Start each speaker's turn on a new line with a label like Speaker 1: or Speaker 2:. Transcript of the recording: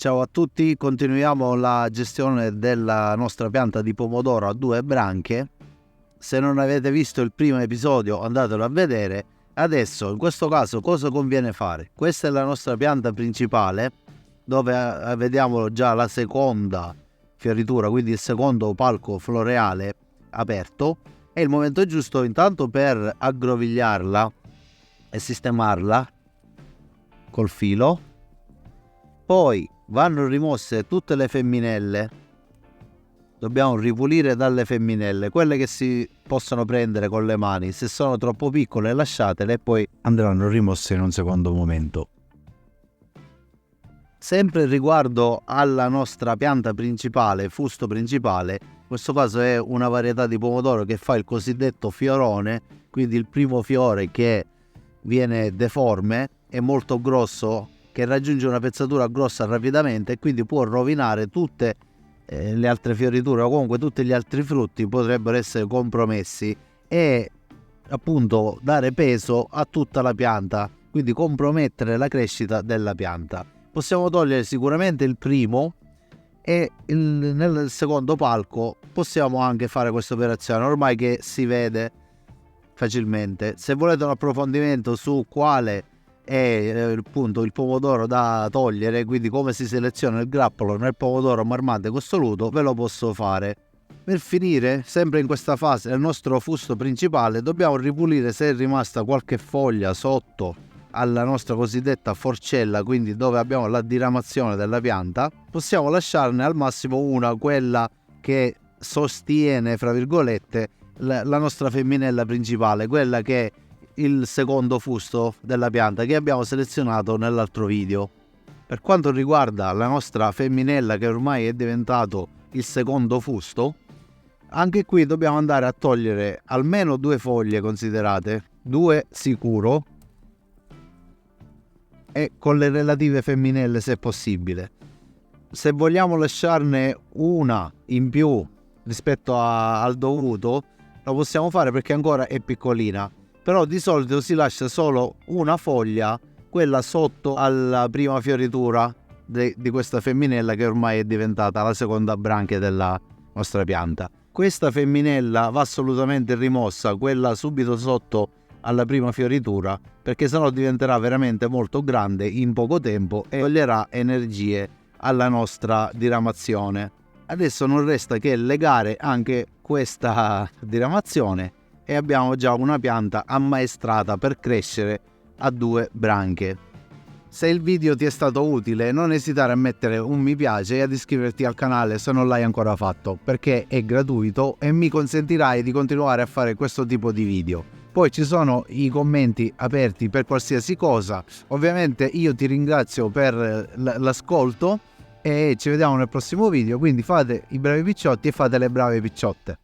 Speaker 1: Ciao a tutti, continuiamo la gestione della nostra pianta di pomodoro a 2 branche. Se non avete visto il primo episodio andatelo a vedere. Adesso in questo caso cosa conviene fare? Questa è la nostra pianta principale dove vediamo già la seconda fioritura, quindi il secondo palco floreale aperto. È il momento giusto intanto per aggrovigliarla e sistemarla col filo. Poi vanno rimosse tutte le femminelle, dobbiamo ripulire dalle femminelle, quelle che si possono prendere con le mani. Se sono troppo piccole lasciatele e poi andranno rimosse in un secondo momento. Sempre riguardo alla nostra pianta principale, fusto principale, in questo caso è una varietà di pomodoro che fa il cosiddetto fiorone, quindi il primo fiore che viene deforme, è molto grosso, che raggiunge una pezzatura grossa rapidamente e quindi può rovinare tutte le altre fioriture, o comunque tutti gli altri frutti potrebbero essere compromessi e appunto dare peso a tutta la pianta, quindi compromettere la crescita della pianta. Possiamo togliere sicuramente il primo e nel secondo palco possiamo anche fare questa operazione, ormai che si vede facilmente. Se volete un approfondimento su quale è appunto il pomodoro da togliere, quindi come si seleziona il grappolo nel pomodoro marmante costoluto, ve lo posso fare. Per finire, sempre in questa fase del nostro fusto principale, dobbiamo ripulire se è rimasta qualche foglia sotto alla nostra cosiddetta forcella, quindi dove abbiamo la diramazione della pianta. Possiamo lasciarne al massimo una, quella che sostiene fra virgolette la nostra femminella principale, quella che è il secondo fusto della pianta che abbiamo selezionato nell'altro video. Per quanto riguarda la nostra femminella, che ormai è diventato il secondo fusto, anche qui dobbiamo andare a togliere almeno 2 foglie, considerate 2 sicuro, e con le relative femminelle se possibile. Se vogliamo lasciarne una in più rispetto al dovuto, lo possiamo fare perché ancora è piccolina, però di solito si lascia solo una foglia, quella sotto alla prima fioritura di questa femminella che ormai è diventata la seconda branchia della nostra pianta. Questa femminella va assolutamente rimossa, quella subito sotto alla prima fioritura, perché sennò diventerà veramente molto grande in poco tempo e toglierà energie alla nostra diramazione. Adesso non resta che legare anche questa diramazione e abbiamo già una pianta ammaestrata per crescere a 2 branche. Se il video ti è stato utile, non esitare a mettere un mi piace e ad iscriverti al canale se non l'hai ancora fatto, perché è gratuito e mi consentirai di continuare a fare questo tipo di video. Poi ci sono i commenti aperti per qualsiasi cosa. Ovviamente io ti ringrazio per l'ascolto e ci vediamo nel prossimo video, quindi fate i bravi picciotti e fate le brave picciotte.